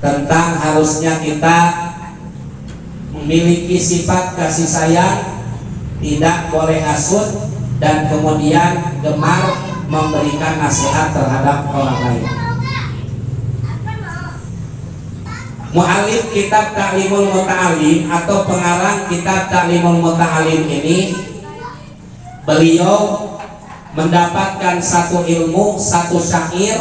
tentang harusnya kita memiliki sifat kasih sayang, tidak boleh hasut, dan kemudian gemar memberikan nasihat terhadap orang lain. Mu'allif kitab Ta'limul Muta'alim atau pengarang kitab Ta'limul Muta'alim ini, beliau mendapatkan satu ilmu, satu syair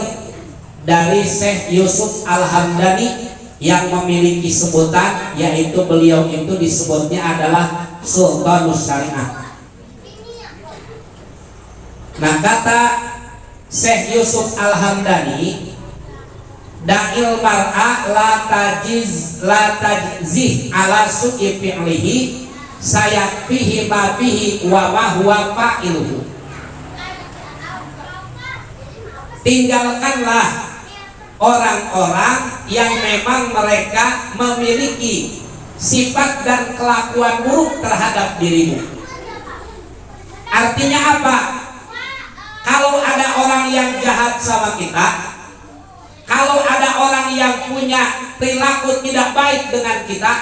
dari Syekh Yusuf Al-Hamdani yang memiliki sebutan, yaitu beliau itu disebutnya adalah Sultanus Syariah. Nah, kata Syekh Yusuf Al-Hamdani, da'il mar'a la tajzih ala su'i fi'lihi sayakfihi ma fihi wa ma huwa fa'iluhu. Tinggalkanlah orang-orang yang memang mereka memiliki sifat dan kelakuan buruk terhadap dirimu. Artinya apa? Kalau ada orang yang jahat sama kita, kalau ada orang yang punya perilaku tidak baik dengan kita,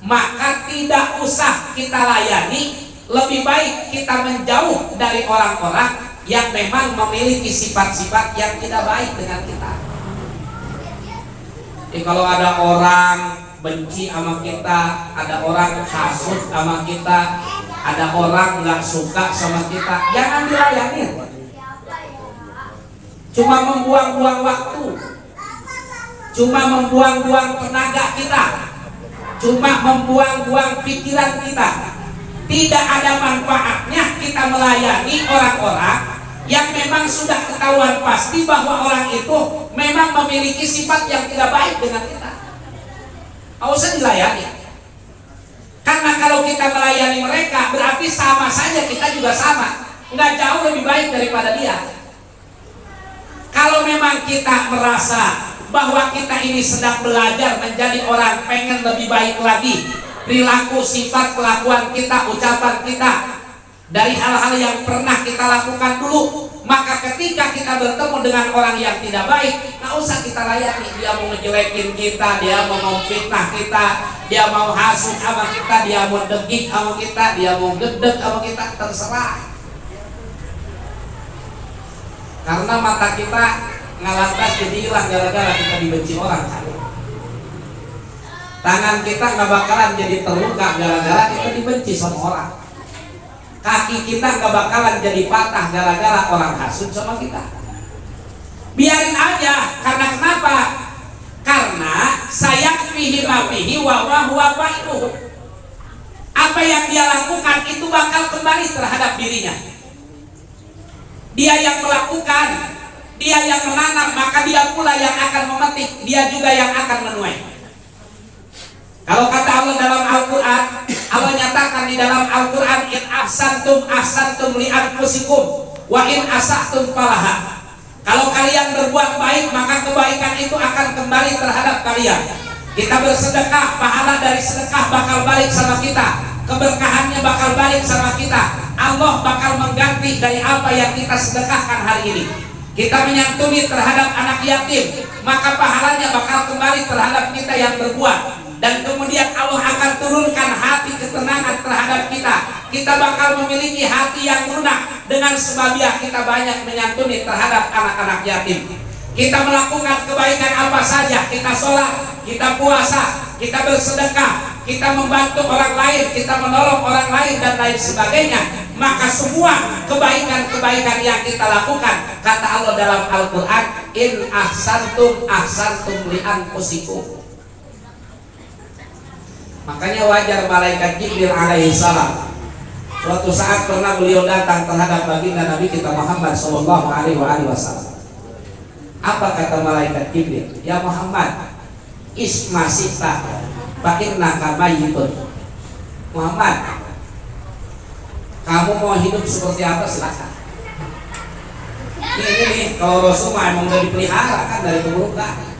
maka tidak usah kita layani. Lebih baik kita menjauh dari orang-orang yang memang memiliki sifat-sifat yang tidak baik dengan kita. Jadi kalau ada orang benci sama kita, ada orang hasut sama kita, ada orang nggak suka sama kita, jangan dilayani. Cuma membuang-buang waktu, cuma membuang-buang tenaga kita, cuma membuang-buang pikiran kita. Tidak ada manfaatnya kita melayani orang-orang yang memang sudah ketahuan pasti bahwa orang itu memang memiliki sifat yang tidak baik dengan kita. Nggak usah dilayani. Karena kalau kita melayani mereka, berarti sama saja, kita juga sama, nggak jauh lebih baik daripada dia. Kalau memang kita merasa bahwa kita ini sedang belajar menjadi orang, pengen lebih baik lagi, perilaku, sifat, kelakuan kita, ucapan kita dari hal-hal yang pernah kita lakukan dulu, maka ketika kita bertemu dengan orang yang tidak baik, nggak usah kita layani. Dia mau ngejelekin kita, dia mau memfitnah kita, dia mau hasut sama kita, dia mau degik sama kita, dia mau gedeg sama kita, terserah. Karena mata kita ngalantas jadi hilang gara-gara kita dibenci orang. Tangan kita nggak bakalan jadi terluka gara-gara kita dibenci sama orang. Kaki kita nggak bakalan jadi patah gara-gara orang hasut sama kita. Biarin aja. Karena kenapa? Karena sayakfihi ma fihi wa huwa fa'iluhu. Apa yang dia lakukan itu bakal kembali terhadap dirinya. Dia yang melakukan, dia yang menanam, maka dia pula yang akan memetik, dia juga yang akan menuai. Kalau kata Allah dalam Al-Quran, Allah nyatakan di dalam Al-Quran, in ahsantum ahsantum li anfusikum wa in asa'tum falaha. Kalau kalian berbuat baik, maka kebaikan itu akan kembali terhadap kalian. Kita bersedekah, pahala dari sedekah bakal balik sama kita, keberkahannya bakal balik sama kita. Allah bakal mengganti dari apa yang kita sedekahkan hari ini. Kita menyantuni terhadap anak yatim, maka pahalanya bakal kembali terhadap kita yang berbuat. Dan kemudian Allah akan turunkan hati ketenangan terhadap kita. Kita bakal memiliki hati yang lunak dengan sebabiah kita banyak menyantuni terhadap anak-anak yatim. Kita melakukan kebaikan apa saja, kita sholat, kita puasa, kita bersedekah, kita membantu orang lain, kita menolong orang lain dan lain sebagainya, maka semua kebaikan-kebaikan yang kita lakukan, kata Allah dalam Al-Quran, in ahsantum ahsantum li anfusikum. Makanya wajar malaikat Jibril alaihi salam suatu saat pernah beliau datang terhadap baginda Nabi kita Muhammad sallallahu alaihi wasallam. Apa kata malaikat Jibril? Ya Muhammad, isma sita fa innaka mayyitun. Muhammad, kamu mau hidup seperti apa silakan. Ini nih, kalau Rasul memang udah dipelihara kan dari keburukan.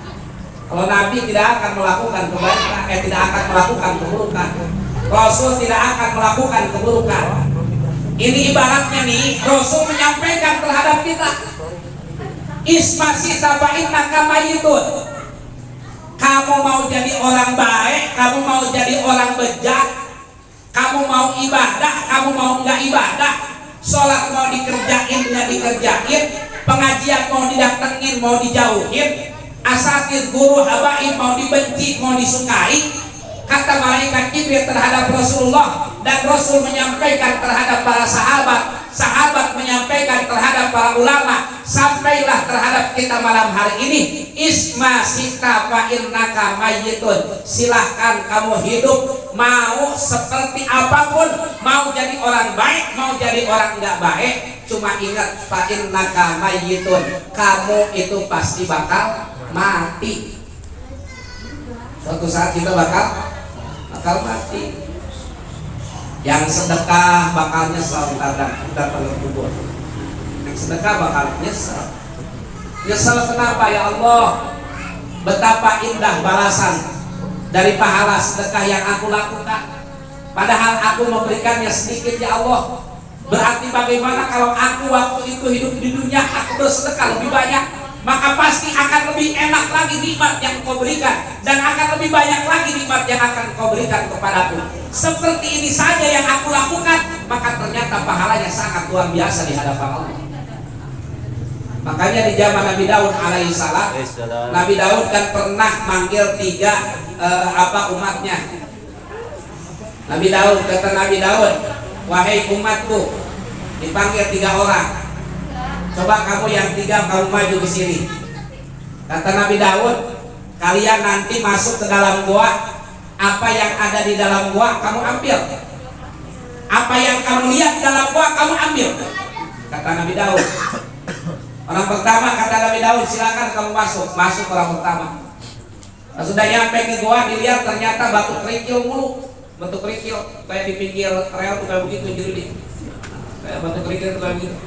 Kalau Nabi tidak akan melakukan kebaikan, tidak akan melakukan keburukan. Rasul tidak akan melakukan keburukan. Ini ibaratnya nih, Rasul menyampaikan terhadap kita, isma sita fa innaka mayyitun. Kamu mau jadi orang baik, kamu mau jadi orang bejat, kamu mau ibadah, kamu mau nggak ibadah, sholat mau dikerjain nggak dikerjain, pengajian mau didatengin mau dijauhin, asatid guru habaib mau dibenci mau disukai. Kata malaikat Jibril terhadap Rasulullah, dan Rasul menyampaikan terhadap para sahabat, sahabat menyampaikan terhadap para ulama, sampailah terhadap kita malam hari ini. Isma sita fa innaka mayyitun. Silahkan kamu hidup, mau seperti apapun, mau jadi orang baik, mau jadi orang enggak baik, cuma ingat fa innaka mayyitun, kamu itu pasti bakal mati. Suatu saat kita bakal mati. Yang sedekah bakal nyesel ntar kubur. Yang sedekah bakal nyesel. Nyesel kenapa ya Allah? Betapa indah balasan dari pahala sedekah yang aku lakukan. Padahal aku memberikannya sedikit ya Allah. Berarti bagaimana kalau aku waktu itu hidup di dunia aku bersedekah lebih banyak? Maka pasti akan lebih enak lagi nikmat yang kau berikan, dan akan lebih banyak lagi nikmat yang akan kau berikan kepadaku. Seperti ini saja yang aku lakukan, maka ternyata pahalanya sangat luar biasa di hadapan Allah. Makanya di zaman Nabi Daud alaihissalam, Nabi Daud kan pernah manggil umatnya. Nabi Daud, kata Nabi Daud, wahai umatku, dipanggil 3 orang. Coba kamu yang 3 kamu maju ke sini. Kata Nabi Daud, kalian nanti masuk ke dalam gua, apa yang ada di dalam gua kamu ambil. Apa yang kamu lihat di dalam gua kamu ambil. Kata Nabi Daud. Orang pertama kata Nabi Daud, silakan kamu masuk. Masuk orang pertama. Nah, sudah nyampe ke gua, dilihat ternyata batu kerikil mulu. Batu kerikil kayak di pinggir rel tuh kayak begitu jadi. Kayak batu kerikil tuh kayak begitu.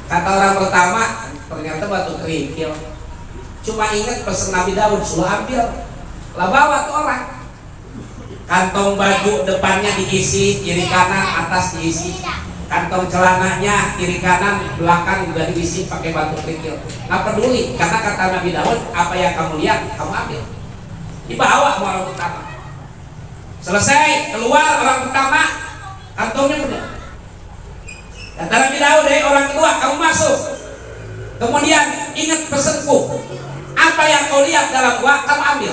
Kata orang pertama, ternyata batu kerikil. Cuma ingat pesan Nabi Daud, suruh ambil. Lah bawa tuh orang. Kantong baju depannya diisi, kiri kanan atas diisi. Kantong celananya kiri kanan belakang juga diisi pakai batu kerikil. Nggak peduli, karena kata Nabi Daud, apa yang kamu lihat kamu ambil. Dibawa sama orang pertama. Selesai, keluar orang pertama, kantongnya penuh. Kata Nabi Daud, orang kedua kamu masuk. Kemudian ingat pesanku, apa yang kau lihat dalam gua kamu ambil.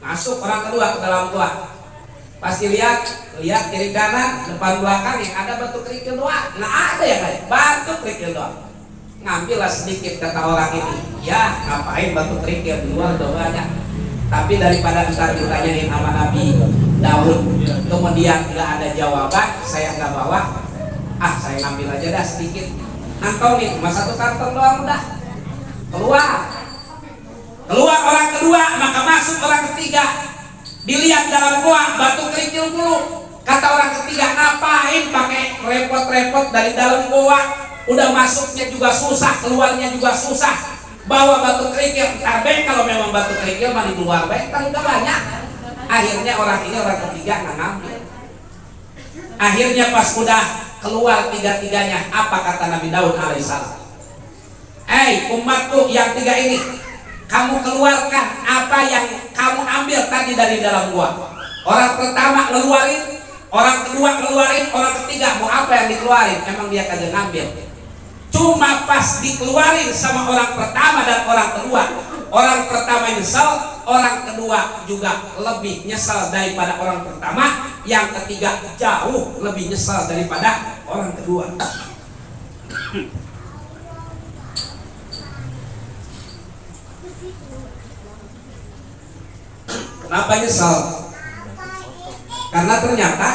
Masuk orang kedua ke dalam gua. Pasti lihat kiri kanan depan belakang yang ada batu kerikil doang. Nggak ada yang lain, batu kerikil doang. Ngambillah sedikit kata orang ini. Ya ngapain batu kerikil, di luar udah banyak. Tapi daripada ntar ditanyain sama Nabi Daud, kemudian nggak ada jawaban, saya nggak bawa. Saya ngambil aja dah sedikit. Kantongin, cuma 1 kantong doang udah. Keluar orang kedua, maka masuk orang ketiga. Dilihat dalam gua batu kerikil dulu. Kata orang ketiga, ngapain pakai repot-repot dari dalam gua? Udah masuknya juga susah, keluarnya juga susah. Bawa batu kerikil, kalau memang batu kerikil mah di luar baik, kan udah banyak. Akhirnya orang ketiga nggak ngambil. Akhirnya pas udah keluar 3-tiganya, apa kata Nabi Daud alaihissalam? Umatku yang 3 ini, kamu keluarkan apa yang kamu ambil tadi dari dalam gua. Orang pertama ngeluarin, orang kedua ngeluarin, orang ketiga mau apa yang dikeluarin? Emang dia kagak ngambil. Cuma pas dikeluarin sama orang pertama dan orang kedua, orang pertama nyesel, orang kedua juga lebih nyesel daripada orang pertama, yang ketiga jauh lebih nyesel daripada orang kedua. Kenapa nyesel? Karena ternyata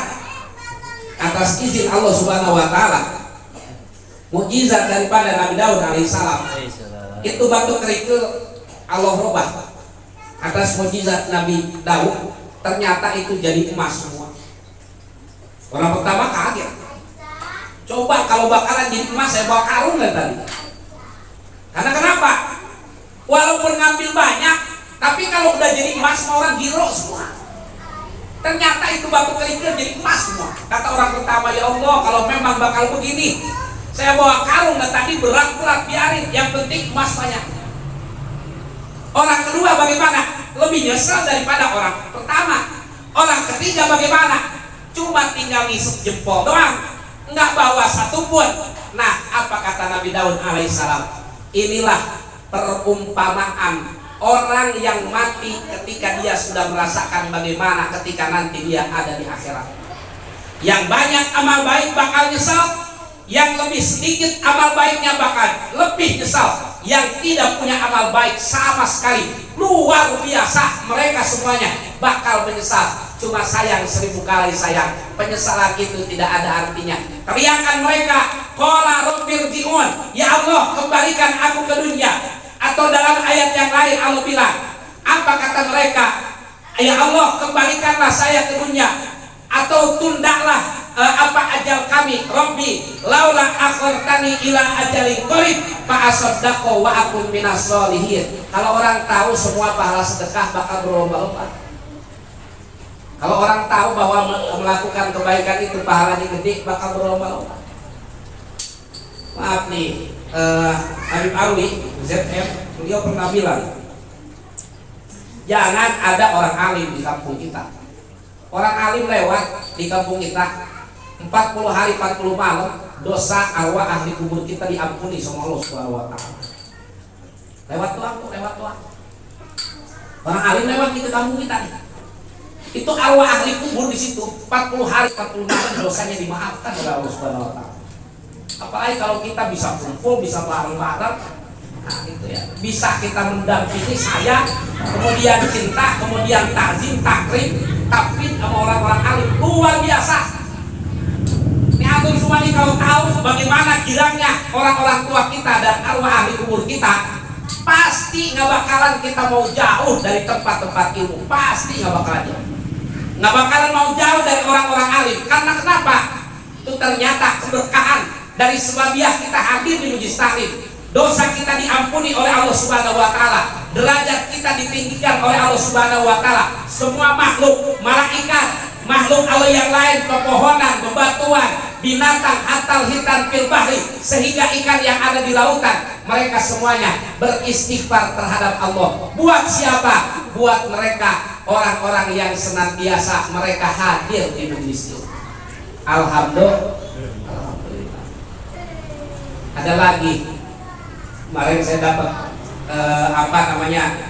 atas izin Allah Subhanahu wa taala, mukjizat daripada Nabi Daud alaihissalam, itu batu kerikil Allah rubah. Atas mukjizat Nabi Daud, ternyata itu jadi emas semua. Orang pertama kaget. Coba kalau bakalan jadi emas, saya bawa karung kan tadi. Karena kenapa? Walaupun ngambil banyak, tapi kalau udah jadi emas semua orang giro semua. Ternyata itu batu kerikil jadi emas semua. Kata orang pertama, ya Allah, kalau memang bakal begini, saya bawa karung dan tadi berat-berat biarin, yang penting emas banyak. Orang kedua bagaimana? lebih nyesel daripada orang pertama. Orang ketiga bagaimana? Cuma tinggal ngisep jempol doang, nggak bawa satupun. Nah, apa kata Nabi Daud alaihissalam? Inilah perumpamaan orang yang mati ketika dia sudah merasakan bagaimana ketika nanti dia ada di akhirat. Yang banyak amal baik bakal nyesal, yang lebih sedikit amal baiknya bakal lebih nyesal. Yang tidak punya amal baik sama sekali, luar biasa, mereka semuanya bakal menyesal. Cuma sayang, 1000 kali sayang, penyesalan itu tidak ada artinya. Teriakan mereka, qala rabbirji'un, ya Allah kembalikan aku ke dunia. Atau dalam ayat yang lain Allah bilang, apa kata mereka? Ya Allah kembalikanlah saya ke dunia, atau tundalah apa ajal kami, Rabbi laula akhartani ila ajalin qarib fa asaddaqu wa akun minas sholihin. Kalau orang tahu semua pahala sedekah bakal berlomba-lomba. Kalau orang tahu bahwa melakukan kebaikan itu pahalanya gede, bakal berlomba-lomba. Maaf nih, Habib Alwi ZM, beliau pernah bilang, jangan ada orang alim di kampung kita. Orang alim lewat di kampung kita 40 hari 40 malam, dosa arwah ahli kubur kita diampuni sama Allah Subhanahu wa taala. Lewat doang. Orang alim lewat di kampung kita nih. Itu arwah ahli kubur di situ 40 hari 40 malam dosanya dimaafkan oleh Allah Subhanahu wa taala. Apalagi kalau kita bisa kumpul, bisa bareng-bareng. Nah, itu ya. Bisa kita mendampingi saya, kemudian cinta, kemudian takzim, takrim, tafid sama orang-orang alim, luar biasa. Ini atur semua ini kalau tahu bagaimana kiranya orang-orang tua kita dan arwah ahli kubur kita, pasti nggak bakalan kita mau jauh dari tempat-tempat ilmu. Pasti nggak bakalan jauh. Nggak bakalan mau jauh dari orang-orang alim. Karena kenapa? Itu ternyata keberkahan dari sebabiah kita hadir di Majlis Taklim. Dosa kita diampuni oleh Allah Subhanahu wa taala. Derajat kita ditinggikan oleh Allah Subhanahu wa taala. Semua makhluk, malaikat, makhluk Allah yang lain, pepohonan, bebatuan, binatang, hatal hitan fil bahri, sehingga ikan yang ada di lautan, mereka semuanya beristighfar terhadap Allah. Buat siapa? Buat mereka, orang-orang yang senantiasa mereka hadir di majlis itu. Alhamdulillah. Ada lagi, kemarin saya dapat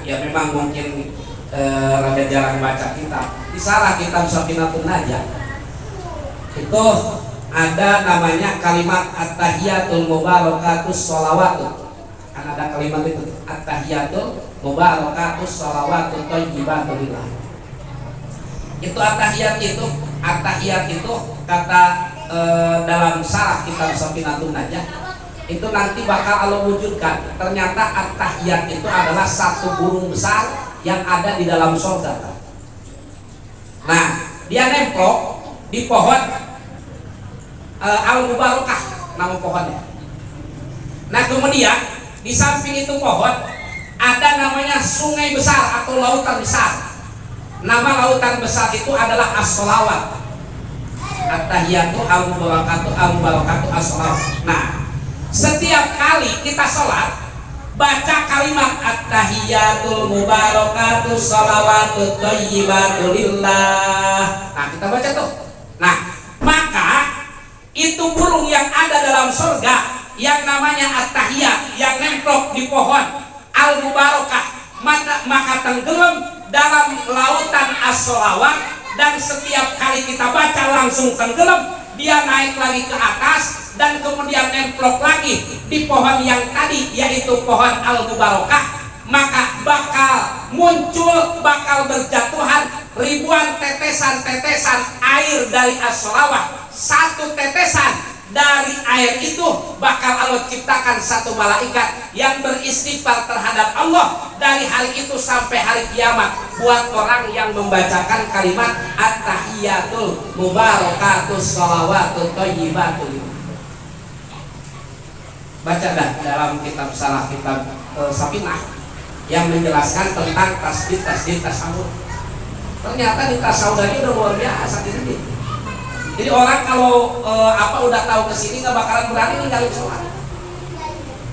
ya memang mungkin rada jarang baca kitab. Di Sarah kitab Safinatun Najah itu ada namanya kalimat at-tahiyatul mubarakatus sholawatu. Kan ada kalimat itu, at-tahiyatul mubarakatus sholawatu thayyibatulillah. Itu at-tahiyat itu kata dalam Sarah kitab Safinatun Najah itu nanti bakal Allah wujudkan. Ternyata at-tahiyat itu adalah satu burung besar yang ada di dalam surga. Nah, dia nemplok di pohon Al-Mubarakah, nama pohonnya. Nah, kemudian di samping itu pohon ada namanya sungai besar atau lautan besar. Nama lautan besar itu adalah as-sholawat. At-tahiyatu al-mubarakatu as-sholawat. Nah, setiap kali kita sholat, baca kalimat at-tahiyatul mubarakatuh sholawatut thayyibatulillah. Nah, kita baca tuh. Nah, maka itu burung yang ada dalam surga yang namanya at-tahiyat yang nemplok di pohon al-mubarakah, maka tenggelam dalam lautan as-sholawat, dan setiap kali kita baca langsung tenggelam, dia naik lagi ke atas dan kemudian nemplok lagi di pohon yang tadi, yaitu pohon al-mubarakah. Maka bakal muncul, bakal berjatuhan ribuan tetesan-tetesan air dari as-sholawat. Satu tetesan dari air itu bakal Allah ciptakan satu malaikat yang beristighfar terhadap Allah dari hari itu sampai hari kiamat buat orang yang membacakan kalimat at-tahiyatul mubarakatus sholawatut thayyibatulillah. Baca dah dalam kitab Safinah yang menjelaskan tentang tasbih tasawuf. Ternyata di tasawuf aja udah luar biasa ini. Jadi orang kalau udah tahu kesini nggak bakalan berani ninggalin sholat.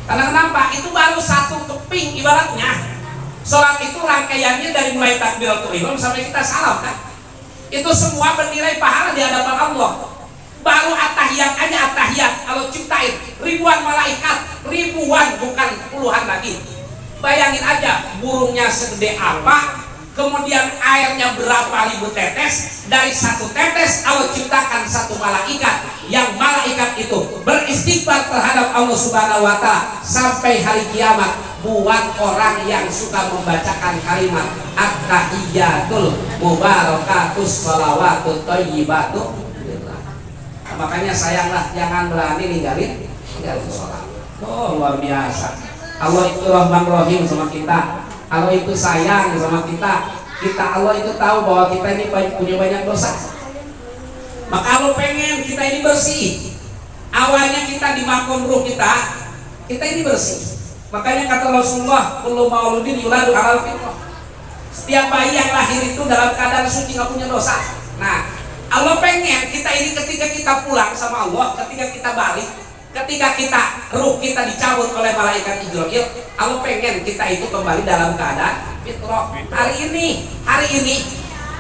Karena kenapa? Itu baru satu keping ibaratnya. Sholat itu rangkaian rangkaiannya dari mulai takbiratul ihram sampai kita salam kan, itu semua bernilai pahala di hadapan Allah. Baru atahiyat aja, atahiyat Allah ciptain ribuan malaikat, ribuan bukan puluhan lagi. Bayangin aja burungnya segede apa, kemudian airnya berapa ribu tetes, dari satu tetes Allah ciptakan satu malaikat, yang malaikat itu beristighfar terhadap Allah Subhanahu wa Ta'ala sampai hari kiamat buat orang yang suka membacakan kalimat at-tahiyyatul mubarakatus shalawatut thayyibatu. Makanya sayanglah jangan berani ninggalin sholat. Oh luar biasa. Allah itu Rahman Rahim sama kita. Allah itu sayang sama kita. Allah itu tahu bahwa kita ini punya banyak dosa. Maka Allah pengen kita ini bersih. Awalnya kita di makom ruh kita ini bersih. Makanya kata Rasulullah, kullu mauludin yuladu alal fitrah. Setiap bayi yang lahir itu dalam keadaan suci, nggak punya dosa. Nah, Allah pengen kita ini ketika kita pulang sama Allah, ketika kita balik, ketika ruh kita dicabut oleh malaikat Jibril, Allah pengen kita itu kembali dalam keadaan fitrah. Hari ini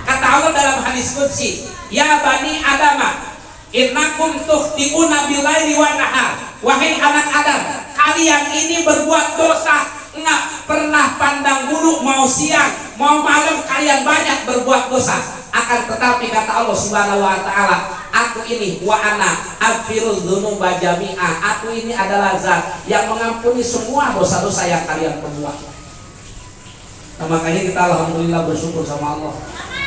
kata Allah dalam hadis qudsi, ya bani adama innakum tukhti'una bilaili wan nahar. Wahai anak Adam, kalian ini berbuat dosa, nggak pernah pandang bulu, mau siang mau malam kalian banyak berbuat dosa. Akan tetapi kata Allah Subhanahu wa Ta'ala, aku ini wa ana aghfirudz dzunuba jami'a, aku ini adalah zat yang mengampuni semua dosa-dosa yang kalian perbuat. Nah, makanya kita alhamdulillah bersyukur sama Allah,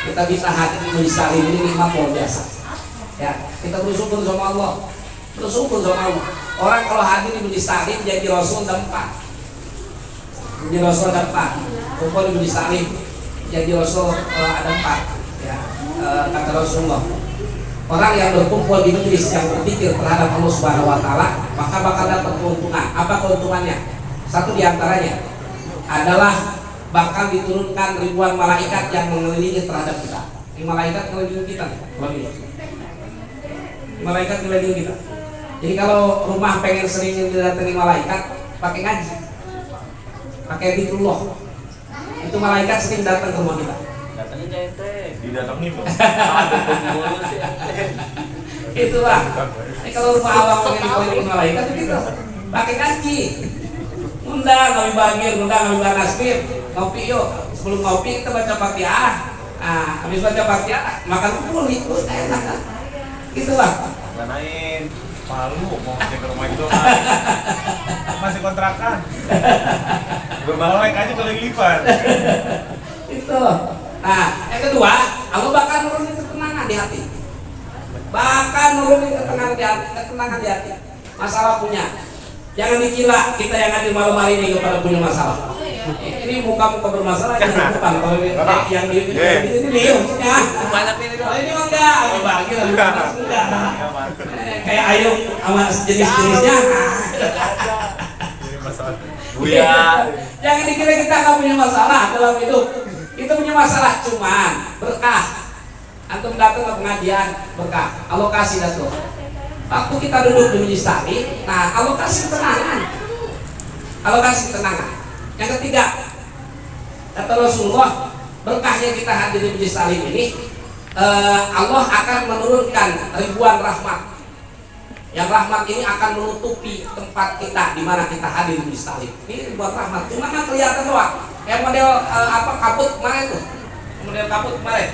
kita bisa hadir di majelis taklim ini nikmat luar biasa. Ya, kita bersyukur sama Allah, bersyukur sama Allah. Orang kalau hadir di majelis taklim jadi Rasul tempat, jadi Rasul tempat, kumpul di majelis taklim jadi Rasul ada empat. Ya, kata Rasulullah, orang yang berkumpul di majelis yang berpikir terhadap Allah Subhanahu wa Ta'ala, maka bakal dapat keuntungan. Apa keuntungannya? Satu diantaranya adalah bakal diturunkan ribuan malaikat yang mengelilingi terhadap kita. Ini malaikat mengelilingi kita, malaikat mengelilingi kita. Jadi kalau rumah pengen sering didatangi malaikat, pakai ngaji, pakai zikrullah, itu malaikat sering datang ke rumah kita. Didatangi itulah. Kalau rumah awam pengen dikelilingi malaikat itu pakai ngaji, undang kami bagir, undang kami banasbir, ngopi yuk. Sebelum ngopi kita baca Fatihah. Nah, habis baca Fatihah makan bubur ikut enak kan? Itulah. Manain malu mau ke rumah itu masih kontrakan. Berbalek aja kalau lipat. Itu. Nah, yang kedua, Allah bakal nurunin ketenangan di hati. Bakal nurunin ketenangan di hati. Masalah punya. Jangan dikira kita yang hadir malam hari ini kepada punya masalah. Ini muka-muka bermasalah yang depan. Kalau yang di ini maksudnya. Kalau ini enggak, bagi lah enggak. Kayak ayo sama jenis-jenisnya. Jangan dikira kita nggak punya masalah dalam hidup. Kita punya masalah cuman berkah. Antum datang ke pengajian berkah. Allah kasih dah tuh. Waktu kita duduk di majelis taklim, nah Allah kasih ketenangan. Allah kasih ketenangan. Yang ketiga, kata Rasulullah, berkahnya kita hadir di majelis taklim ini, Allah akan menurunkan ribuan rahmat. Yang rahmat ini akan menutupi tempat kita di mana kita hadir di majelis taklim. Ini ribuan rahmat. Cuma kan kelihatan doang. Kayak model kabut kemarin tuh. Model kabut kemarin.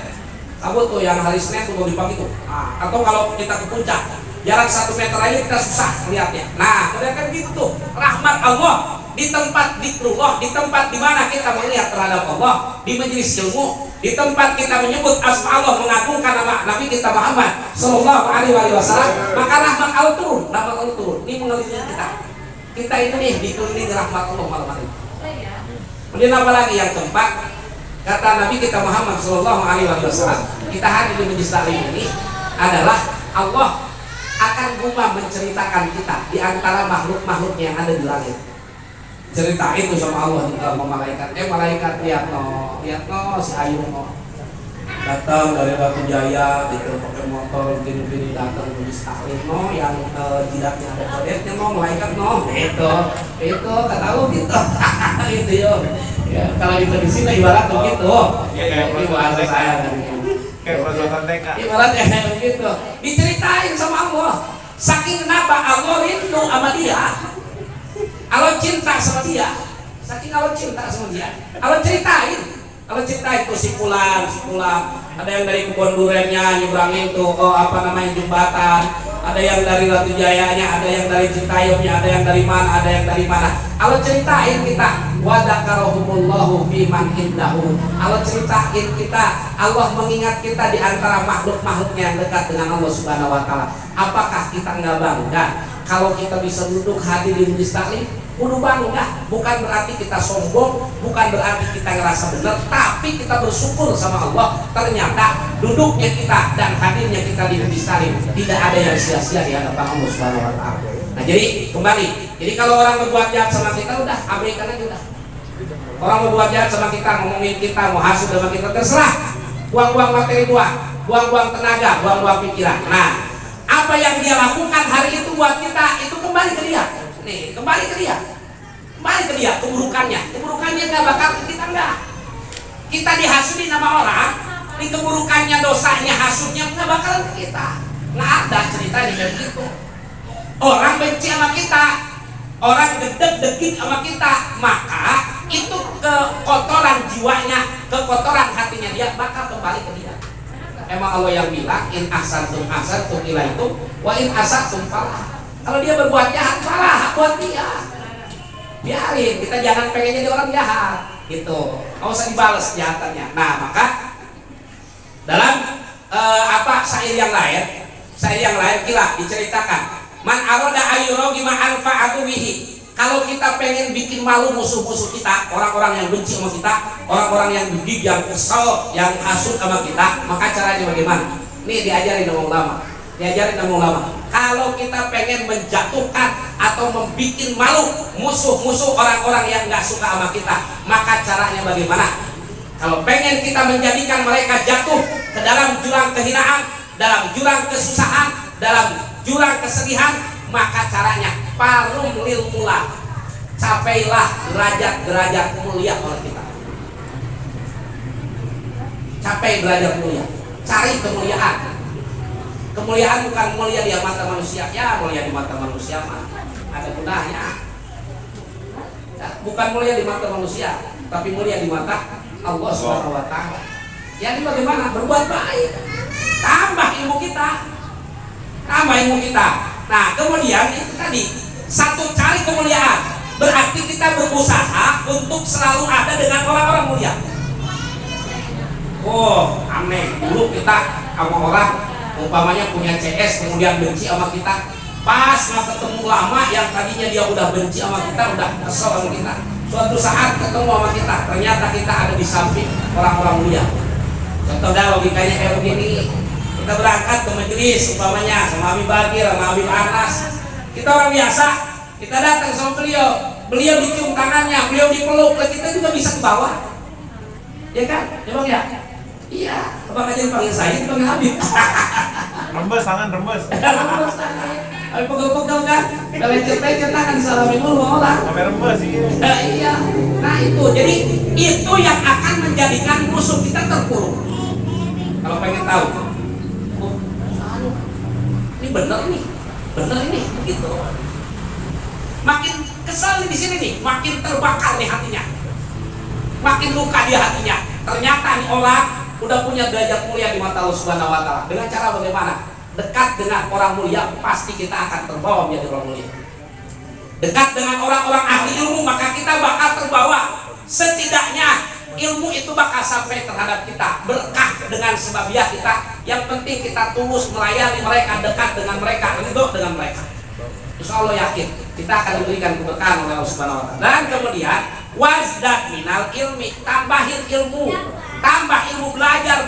Kabut tuh yang hari Senin tuh mau dipakai tuh. Nah, atau kalau kita ke puncak, jarak 1 meter aja kita susah melihatnya. Nah, kemudian kan gitu tuh. Rahmat Allah di tempat zikrullah, di tempat di mana kita melihat terhadap Allah, di majelis ilmu, di tempat kita menyebut asma Allah, mengagungkan nama Nabi kita Muhammad sallallahu alaihi wasallam, maka rahmat Allah turun, rahmat Allah turun. Ini mengelilingi kita. Kita itu nih dikelilingi rahmat Allah malam hari. Kemudian apa lagi yang keempat? Kata Nabi kita Muhammad sallallahu alaihi wasallam, kita hadir di majelis taklim ini adalah Allah akan gumam menceritakan kita di antara makhluk-makhluknya yang ada di langit. Cerita itu sama Allah di dalam malaikat. Malaikat lihat no si Ayu no datang dari Batu Jaya, itu pakai motor gini-gini datang di taklim no, yang jidatnya ada codetnya no, malaikat no, itu kata Allah gitu, itu yo, Ya, kalau itu di sini ibarat begitu. Iya, kayak Ini bahasa TK. saya. Kayak perosotan TK. Ibaratnya kayak begitu. Diceritain sama Allah. Saking kenapa Allah rindu sama dia. Allah cinta sama dia. Saking Allah cinta sama dia. Allah ceritain. Allah ceritain tuh si pulang. Ada yang dari kebun durennya nyebrangin tuh jembatan. Ada yang dari Ratu Jayanya, ada yang dari Citayamnya, ada yang dari mana, ada yang dari mana. Allah ceritain kita, wa dzakarahumullahu fi man indahu. Allah ceritain kita, Allah mengingat kita di antara makhluk-makhluknya yang dekat dengan Allah Subhanahu wa taala. Apakah kita nggak bangga kalau kita bisa duduk hadir di majelis taklim? Kudu bangga, bukan berarti kita sombong, bukan berarti kita ngerasa benar, tapi kita bersyukur sama Allah. Ternyata duduknya kita dan hadirnya kita di majelis taklim tidak ada yang sia-sia di hadapan Allah Subhanahu wa taala. Nah, jadi kembali. Jadi kalau orang berbuat jahat sama kita udah abaikan aja udah. Orang berbuat jahat sama kita, ngomongin kita, mau hasut sama kita, terserah. Buang-buang materi buang-buang tenaga, buang-buang pikiran. Nah, apa yang dia lakukan hari itu buat kita itu kembali ke dia. Nih, kembali ke dia keburukannya nggak bakal kita enggak. Kita dihasudi nama orang, di keburukannya, dosanya, hasutnya nggak bakal ke kita. Nggak ada ceritanya kayak gitu. Orang benci sama kita, orang gedeg-degik sama kita, maka itu kekotoran jiwanya, kekotoran hatinya dia bakal kembali ke dia. Emang Allah yang bilang in ahsantum ilaikum wa in asatum falah. Kalau dia berbuat jahat, salah buat dia. Biarin, kita jangan pengen jadi orang jahat, gitu. Nggak usah dibalas kejahatannya. Nah, maka dalam syair yang lain kira diceritakan, man aroda ayyurogi ma'anfa'atu wihi. Kalau kita pengen bikin malu musuh-musuh kita, orang-orang yang benci sama kita, orang-orang yang gigih, yang kesel, yang hasut sama kita, maka caranya bagaimana? Nih diajarin sama ulama. Kalau kita pengen menjatuhkan atau membuat malu musuh-musuh orang-orang yang nggak suka sama kita, maka caranya bagaimana? Kalau pengen kita menjadikan mereka jatuh ke dalam jurang kehinaan, dalam jurang kesusahan, dalam jurang kesedihan, maka caranya parum lil mula, capailah derajat-derajat mulia oleh kita. Capai derajat mulia, cari kemuliaan. Kemuliaan bukan mulia di mata manusia, ya mulia di mata manusia mah ada gunanya. Bukan mulia di mata manusia, tapi mulia di mata Allah Subhanahu wa taala. Jadi bagaimana? Berbuat baik. Tambah ilmu kita. Nah, kemudian itu tadi, satu cari kemuliaan. Berarti kita berusaha untuk selalu ada dengan orang-orang mulia. Oh, aneh. Dulu kita sama orang umpamanya punya CS kemudian benci sama kita, pas nggak ketemu lama yang tadinya dia udah benci sama kita, udah kesel sama kita, suatu saat ketemu sama kita, ternyata kita ada di samping orang-orang mulia. Contohnya logikanya kayak begini, kita berangkat ke majelis umpamanya sama Habib Bakir, sama Habib Anas, kita orang biasa, kita datang sama beliau dicium tangannya, beliau dipeluk, kita juga bisa ke bawah, ya kan? Ya bang ya? Iya, abang aja panggil saya, dipanggil Habib. Rembes tangan, rembes. Habib pegel-pegel kan, kalau lecet-lecet tangan disalamin dulu sama orang. Sampai rembes sih. Iya, nah itu, jadi itu yang akan menjadikan musuh kita terpuruk. Kalau pengen tahu, oh, ini bener ini, gitu. Makin kesal di sini nih, makin terbakar nih hatinya, makin luka di hatinya. Ternyata nih orang udah punya derajat mulia di mata Allah Subhanahu wa taala. Dengan cara bagaimana? Dekat dengan orang mulia, pasti kita akan terbawa menjadi orang mulia. Dekat dengan orang-orang ahli ilmu, maka kita bakal terbawa. Setidaknya ilmu itu bakal sampai terhadap kita, berkah dengan sebabiah kita. Yang penting kita tulus melayani mereka, dekat dengan mereka, ridho dengan mereka. Insya Allah yakin kita akan diberikan keberkahan oleh Allah Subhanahu wa taala. Dan kemudian wazdad minal ilmi, tambahin ilmu. Tambah ilmu, belajar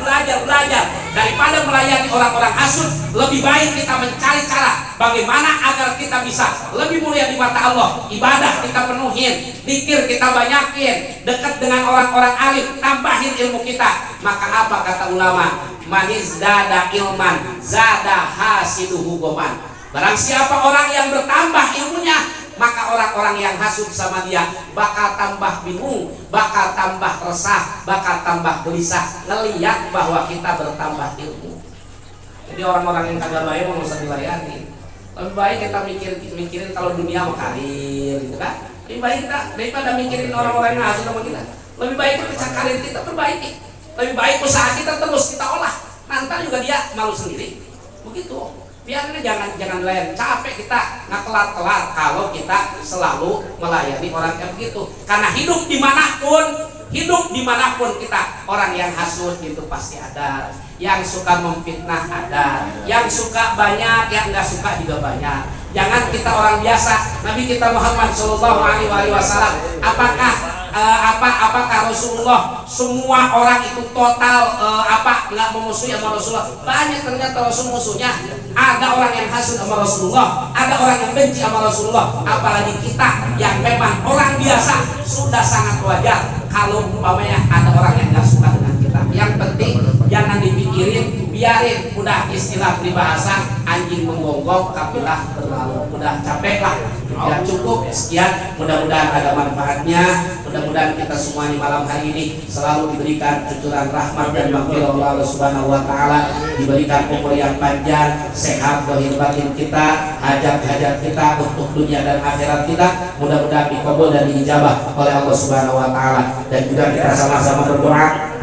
daripada melayani orang-orang hasud. Lebih baik kita mencari cara bagaimana agar kita bisa lebih mulia di mata Allah. Ibadah kita penuhin, zikir kita banyakin, dekat dengan orang-orang alim, tambahin ilmu kita. Maka apa kata ulama? Maniz dada ilman zada hasiduhu goman. Barang siapa orang yang bertambah ilmunya, maka orang-orang yang hasud sama dia bakal tambah bingung, bakal tambah resah, bakal tambah gelisah ngelihat bahwa kita bertambah ilmu. Jadi orang-orang yang kagak baik mau usah dilayani. Lebih baik kita mikirin kalau dunia mau karir gitu kan. Lebih baik kita daripada mikirin orang-orang yang hasud sama kita. Lebih baik kita karir kita perbaiki. Lebih baik usaha kita terus kita olah. Nanti juga dia malu sendiri. Begitu. Biar ini jangan layan, capek kita nggak kelar-kelar kalau kita selalu melayani orang yang begitu. Karena hidup dimanapun kita, orang yang hasud itu pasti ada, yang suka memfitnah ada, yang suka banyak, yang nggak suka juga banyak. Jangan kita orang biasa. Nabi kita Muhammad Shallallahu Alaihi Wasallam, apakah Rasulullah semua orang itu total nggak memusuhi sama Rasulullah? Banyak ternyata Rasul musuhnya. Ada orang yang hasud sama Rasulullah, ada orang yang benci sama Rasulullah. Apalagi kita yang memang orang biasa, sudah sangat wajar kalau umpamanya ada orang yang nggak suka dengan kita. Yang penting jangan dipikirin, biarin. Udah istilah peribahasa anjing menggonggong kapilah berlalu. Udah capek lah, ya cukup sekian. Mudah-mudahan ada manfaatnya. Mudah-mudahan kita semua di malam hari ini selalu diberikan cucuran rahmat dan maghfirah Allah Subhanahu wa taala, diberikan umur yang panjang, sehat zahir batin kita, hajat-hajat kita untuk dunia dan akhirat kita mudah-mudahan dikabul dan diijabah oleh Allah Subhanahu wa taala. Dan juga kita sama-sama berdoa